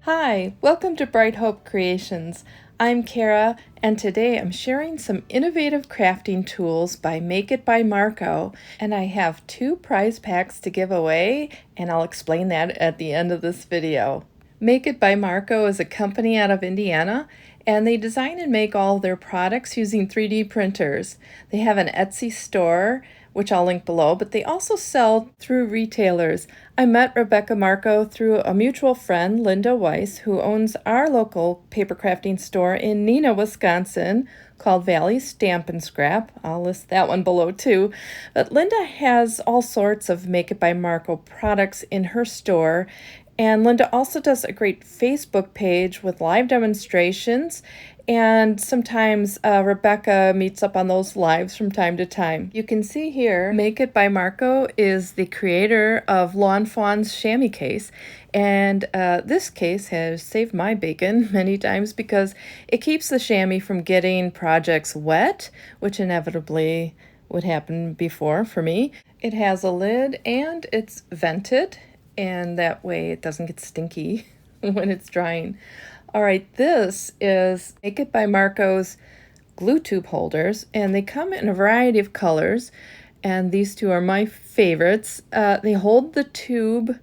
Hi, welcome to Bright Hope Creations. I'm Kara, and today I'm sharing some innovative crafting tools by Make It by Marko, and I have 2 prize packs to give away, and I'll explain that at the end of this video. Make It by Marko is a company out of Indiana, and they design and make all their products using 3D printers. They have an Etsy store, which I'll link below, but they also sell through retailers. I met Rebecca Marko through a mutual friend, Linda Weiss, who owns our local paper crafting store in Neenah, Wisconsin, called Valley Stamp and Scrap. I'll list that one below too. But Linda has all sorts of Make It by Marko products in her store, and Linda also does a great Facebook page with live demonstrations, and sometimes Rebecca meets up on those lives from time to time. You can see here, Make It by Marko is the creator of Lawn Fawn's chamois case, and this case has saved my bacon many times because it keeps the chamois from getting projects wet, which inevitably would happen before for me. It has a lid and it's vented, and that way it doesn't get stinky when it's drying. All right, this is Make It by Marko's glue tube holders, and they come in a variety of colors, and these 2 are my favorites. They hold the tube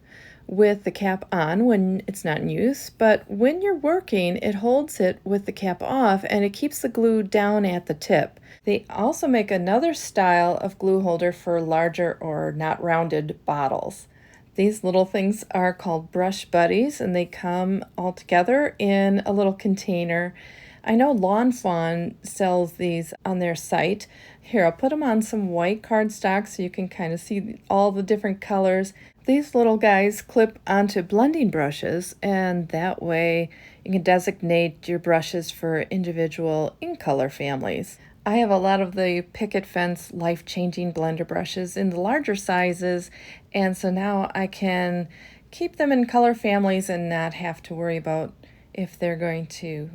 with the cap on when it's not in use, but when you're working, it holds it with the cap off, and it keeps the glue down at the tip. They also make another style of glue holder for larger or not rounded bottles. These little things are called brush buddies, and they come all together in a little container. I know Lawn Fawn sells these on their site. Here, I'll put them on some white cardstock so you can kind of see all the different colors. These little guys clip onto blending brushes, and that way you can designate your brushes for individual ink color families. I have a lot of the Picket Fence life-changing blender brushes in the larger sizes, and so now I can keep them in color families and not have to worry about if they're going to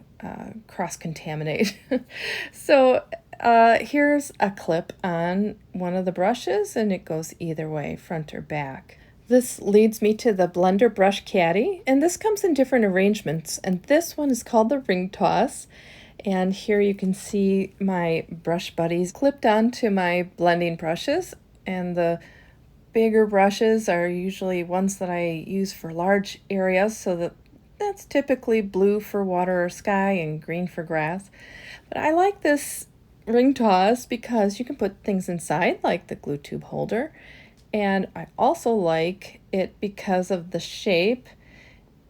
cross-contaminate. So here's a clip on one of the brushes, and it goes either way, front or back. This leads me to the blender brush caddy, and this comes in different arrangements, and this one is called the ring toss. And here you can see my brush buddies clipped onto my blending brushes, and the bigger brushes are usually ones that I use for large areas, so that's typically blue for water or sky and green for grass. But I like this ring toss because you can put things inside, like the glue tube holder, and I also like it because of the shape.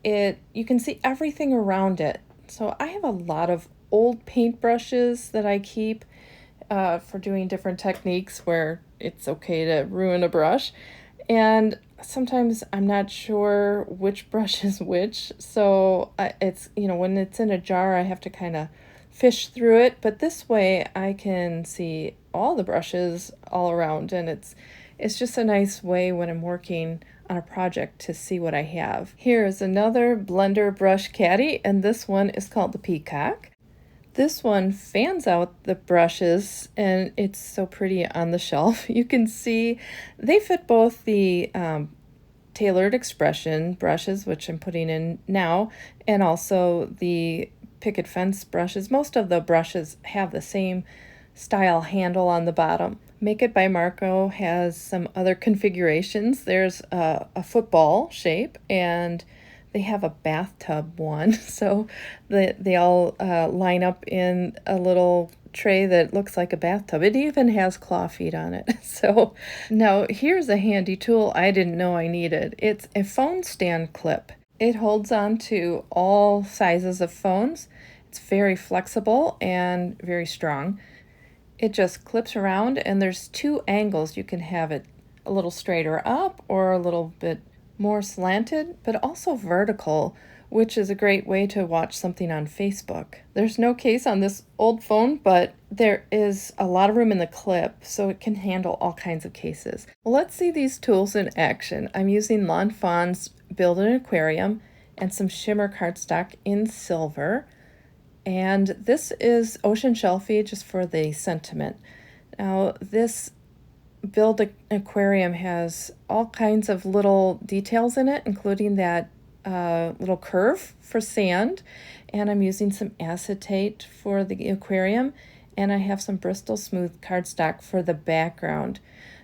You can see everything around it. So I have a lot of old paint brushes that I keep for doing different techniques where it's okay to ruin a brush, and sometimes I'm not sure which brush is which, so it's, when it's in a jar I have to kind of fish through it, but this way I can see all the brushes all around, and it's just a nice way when I'm working on a project to see what I have. Here is another blender brush caddy, and this one is called the Peacock. This one fans out the brushes, and it's so pretty on the shelf. You can see they fit both the Tailored Expression brushes, which I'm putting in now, and also the Picket Fence brushes. Most of the brushes have the same style handle on the bottom. Make It by Marko has some other configurations. There's a football shape, and they have a bathtub one, so they all line up in a little tray that looks like a bathtub. It even has claw feet on it. So now here's a handy tool I didn't know I needed. It's a phone stand clip. It holds on to all sizes of phones. It's very flexible and very strong. It just clips around, and there's 2 angles. You can have it a little straighter up or a little bit more slanted, but also vertical, which is a great way to watch something on Facebook. There's no case on this old phone, but there is a lot of room in the clip, so it can handle all kinds of cases. Well, let's see these tools in action. I'm using Lawn Fawn's Build an Aquarium and some shimmer cardstock in silver, and this is Ocean Shelfie, just for the sentiment. Now, this Build an Aquarium has all kinds of little details in it, including that little curve for sand, and I'm using some acetate for the aquarium, and I have some Bristol Smooth cardstock for the background.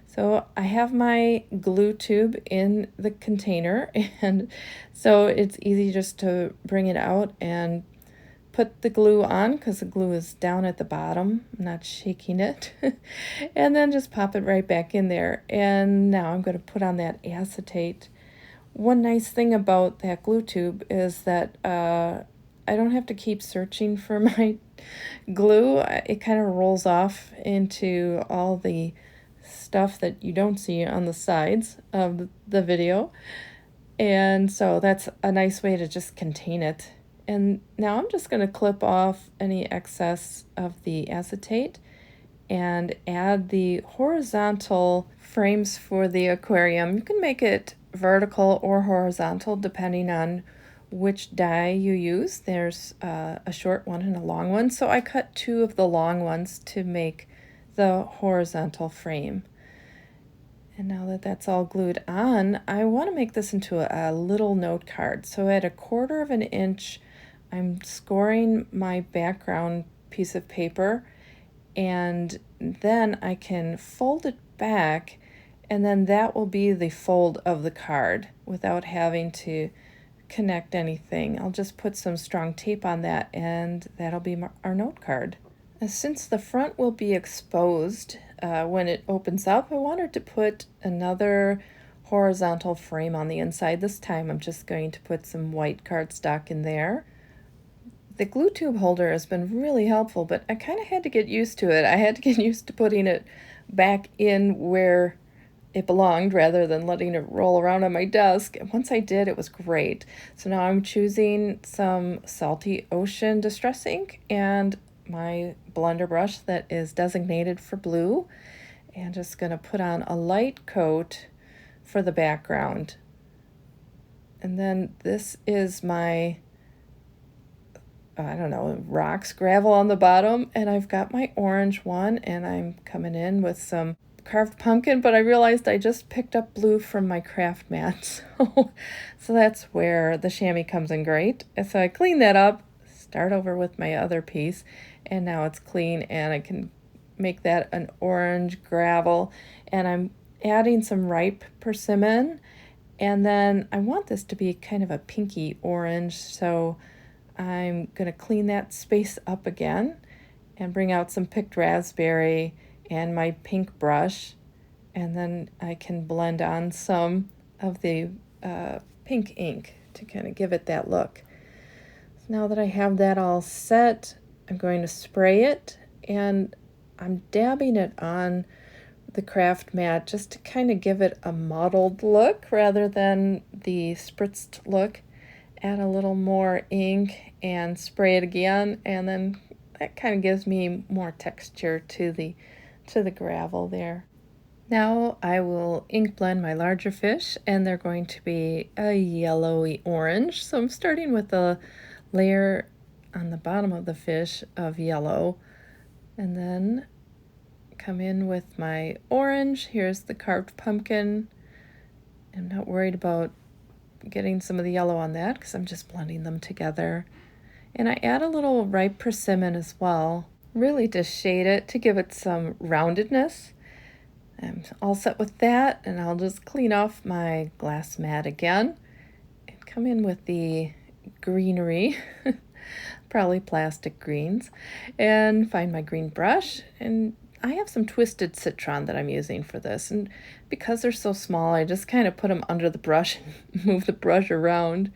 So I have my glue tube in the container, and so it's easy just to bring it out and put the glue on, because the glue is down at the bottom. I'm not shaking it. And then just pop it right back in there. And now I'm going to put on that acetate. One nice thing about that glue tube is that I don't have to keep searching for my glue. It kind of rolls off into all the stuff that you don't see on the sides of the video. And so that's a nice way to just contain it. And now I'm just going to clip off any excess of the acetate and add the horizontal frames for the aquarium. You can make it vertical or horizontal depending on which die you use. There's a short one and a long one. So I cut 2 of the long ones to make the horizontal frame. And now that that's all glued on, I want to make this into a little note card. So at 1/4 of an inch, I'm scoring my background piece of paper, and then I can fold it back, and then that will be the fold of the card without having to connect anything. I'll just put some strong tape on that, and that'll be our note card. Since the front will be exposed when it opens up, I wanted to put another horizontal frame on the inside. This time I'm just going to put some white cardstock in there. The glue tube holder has been really helpful, but I kind of had to get used to it. I had to get used to putting it back in where it belonged rather than letting it roll around on my desk. And once I did, it was great. So now I'm choosing some Salty Ocean Distress ink and my blender brush that is designated for blue, and just going to put on a light coat for the background. And then this is my I don't know, rocks, gravel on the bottom, and I've got my orange one, and I'm coming in with some carved pumpkin, but I realized I just picked up blue from my craft mat, so that's where the chamois comes in great. And so I clean that up, start over with my other piece, and now it's clean, and I can make that an orange gravel, and I'm adding some ripe persimmon, and then I want this to be kind of a pinky orange, so I'm going to clean that space up again and bring out some picked raspberry and my pink brush, and then I can blend on some of the pink ink to kind of give it that look. So now that I have that all set, I'm going to spray it, and I'm dabbing it on the craft mat just to kind of give it a mottled look rather than the spritzed look. Add a little more ink and spray it again, and then that kind of gives me more texture to the gravel there. Now I will ink blend my larger fish, and they're going to be a yellowy orange. So I'm starting with a layer on the bottom of the fish of yellow, and then come in with my orange. Here's the carved pumpkin. I'm not worried about getting some of the yellow on that because I'm just blending them together. And I add a little ripe persimmon as well, really to shade it, to give it some roundedness. I'm all set with that, and I'll just clean off my glass mat again and come in with the greenery, probably plastic greens, and find my green brush. And I have some twisted citron that I'm using for this, and because they're so small, I just kind of put them under the brush and move the brush around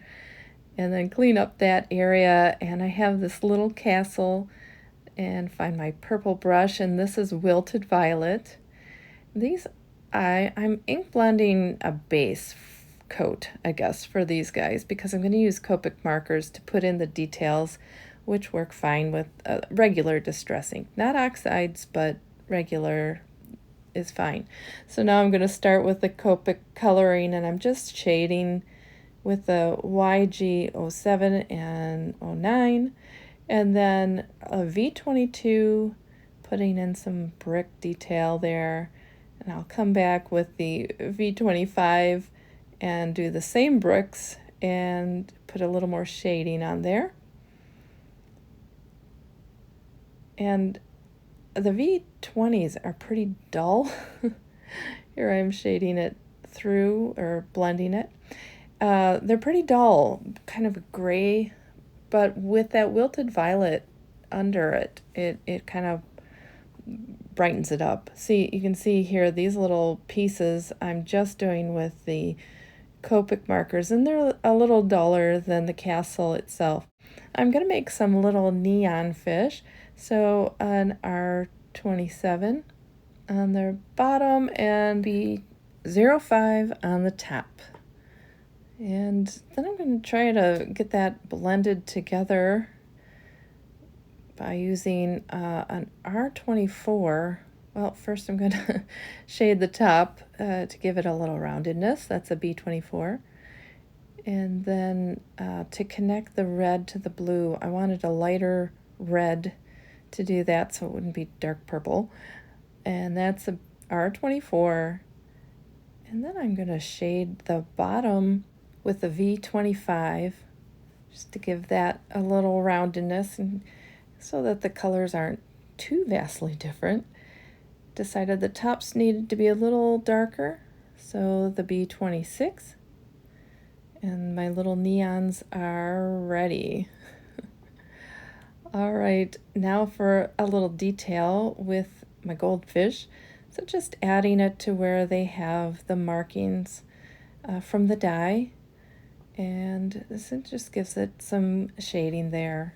and then clean up that area. And I have this little castle, and find my purple brush, and this is Wilted Violet. These, I'm ink blending a base coat, I guess, for these guys, because I'm going to use Copic markers to put in the details, which work fine with regular distress ink. Not oxides, but regular is fine. So now I'm going to start with the Copic coloring, and I'm just shading with the YG07 and 09, and then a V22, putting in some brick detail there, and I'll come back with the V25 and do the same bricks and put a little more shading on there. And the V20s are pretty dull. Here I'm shading it through, or blending it. They're pretty dull, kind of gray, but with that wilted violet under it, it kind of brightens it up. See, you can see here these little pieces I'm just doing with the Copic markers, and they're a little duller than the castle itself. I'm going to make some little neon fish, so an R27 on the bottom and B05 on the top. And then I'm going to try to get that blended together by using an R24. Well, first I'm going to shade the top to give it a little roundedness. That's a B24. And then to connect the red to the blue, I wanted a lighter red to do that so it wouldn't be dark purple. And that's a R24. And then I'm going to shade the bottom with the V25 just to give that a little roundedness and so that the colors aren't too vastly different. Decided the tops needed to be a little darker, so the B26. And my little neons are ready. All right, now for a little detail with my goldfish. So just adding it to where they have the markings from the die. And this just gives it some shading there.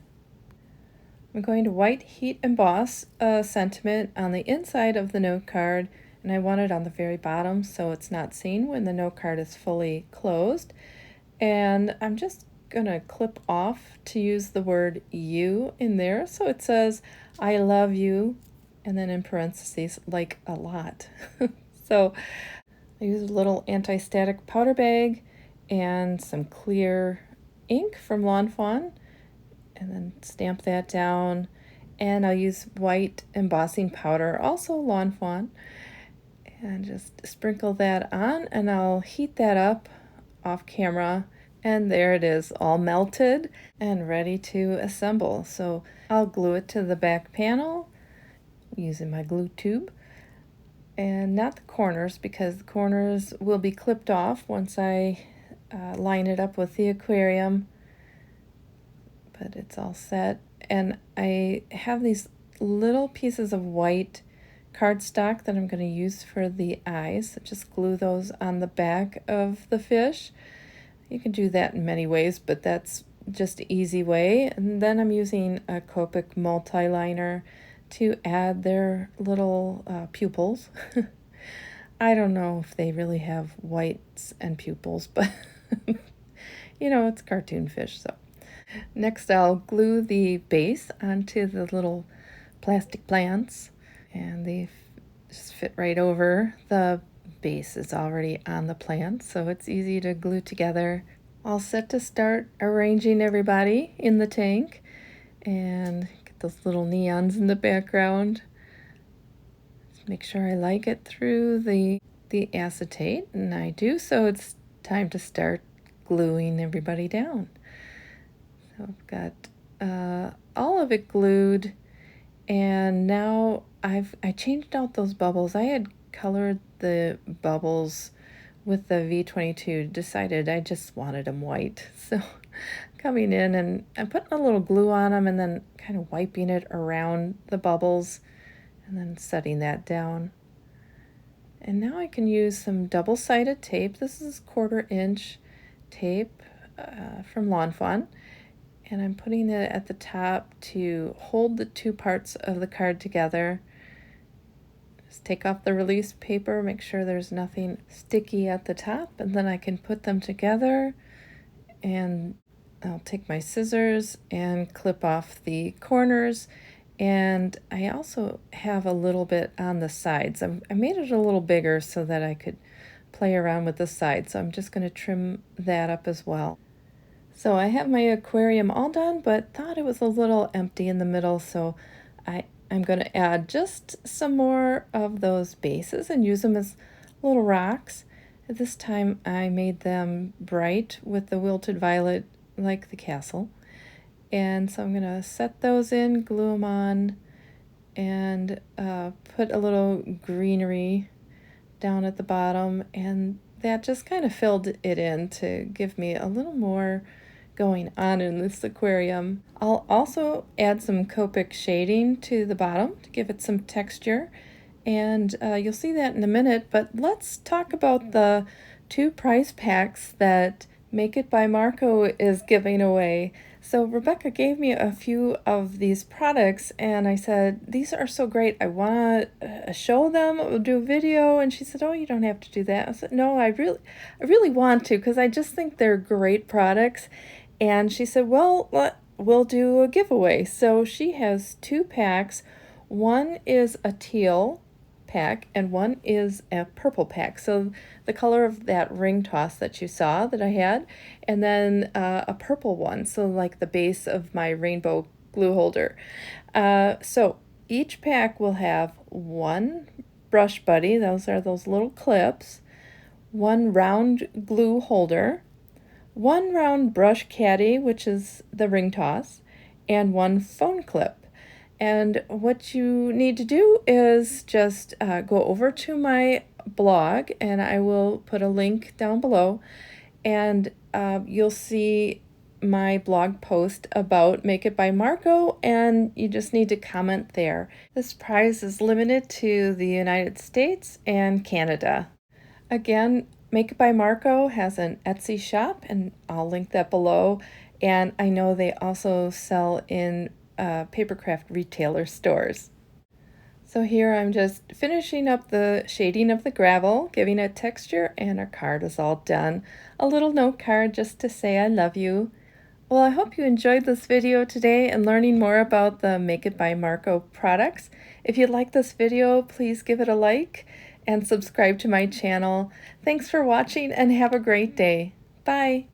I'm going to white heat emboss a sentiment on the inside of the note card, and I want it on the very bottom so it's not seen when the note card is fully closed. And I'm just going to clip off to use the word you in there. So it says, I love you, and then in parentheses, like a lot. So I use a little anti-static powder bag and some clear ink from Fawn, and then stamp that down. And I'll use white embossing powder, also Fawn, and just sprinkle that on, and I'll heat that up off camera. And there it is, all melted and ready to assemble. So I'll glue it to the back panel using my glue tube, and not the corners because the corners will be clipped off once I line it up with the aquarium. But it's all set. And I have these little pieces of white cardstock that I'm going to use for the eyes. So just glue those on the back of the fish. You can do that in many ways, but that's just an easy way. And then I'm using a Copic multi-liner to add their little pupils. I don't know if they really have whites and pupils, but you know, it's cartoon fish. So next I'll glue the base onto the little plastic plants, and they just fit right over. The base is already on the plant, so it's easy to glue together. All set to start arranging everybody in the tank, and get those little neons in the background. Just make sure I like it through the acetate, and I do, so it's time to start gluing everybody down. So I've got all of it glued, and now I changed out those bubbles. I had colored the bubbles with the V22, decided I just wanted them white. So coming in and I'm putting a little glue on them and then kind of wiping it around the bubbles and then setting that down. And now I can use some double-sided tape. This is 1/4 inch tape from Fawn, and I'm putting it at the top to hold the two parts of the card together. Just take off the release paper, make sure there's nothing sticky at the top, and then I can put them together. And I'll take my scissors and clip off the corners. And I also have a little bit on the sides. I made it a little bigger so that I could play around with the sides. So I'm just going to trim that up as well. So I have my aquarium all done, but thought it was a little empty in the middle. So I'm going to add just some more of those bases and use them as little rocks. This time I made them bright with the wilted violet like the castle. And so I'm going to set those in, glue them on, and put a little greenery down at the bottom, and that just kind of filled it in to give me a little more going on in this aquarium. I'll also add some Copic shading to the bottom to give it some texture, and you'll see that in a minute, but let's talk about the 2 prize packs that Make It by Marko is giving away. So Rebecca gave me a few of these products, and I said, these are so great, I want to show them, do a video, and she said, oh, you don't have to do that. I said, no, I really want to, because I just think they're great products. And she said, well, we'll do a giveaway. So she has 2 packs. One is a teal pack and one is a purple pack, so the color of that ring toss that you saw that I had, and then a purple one, so like the base of my rainbow glue holder. So each pack will have 1 brush buddy, those are those little clips, 1 round glue holder, 1 round brush caddy, which is the ring toss, and 1 phone clip. And what you need to do is just go over to my blog, and I will put a link down below, and you'll see my blog post about Make It by Marko, and you just need to comment there. This prize is limited to the United States and Canada. Again, Make It by Marko has an Etsy shop, and I'll link that below. And I know they also sell in papercraft retailer stores. So here I'm just finishing up the shading of the gravel, giving it texture, and our card is all done. A little note card just to say I love you. Well, I hope you enjoyed this video today and learning more about the Make It by Marko products. If you like this video, please give it a like and subscribe to my channel. Thanks for watching and have a great day. Bye.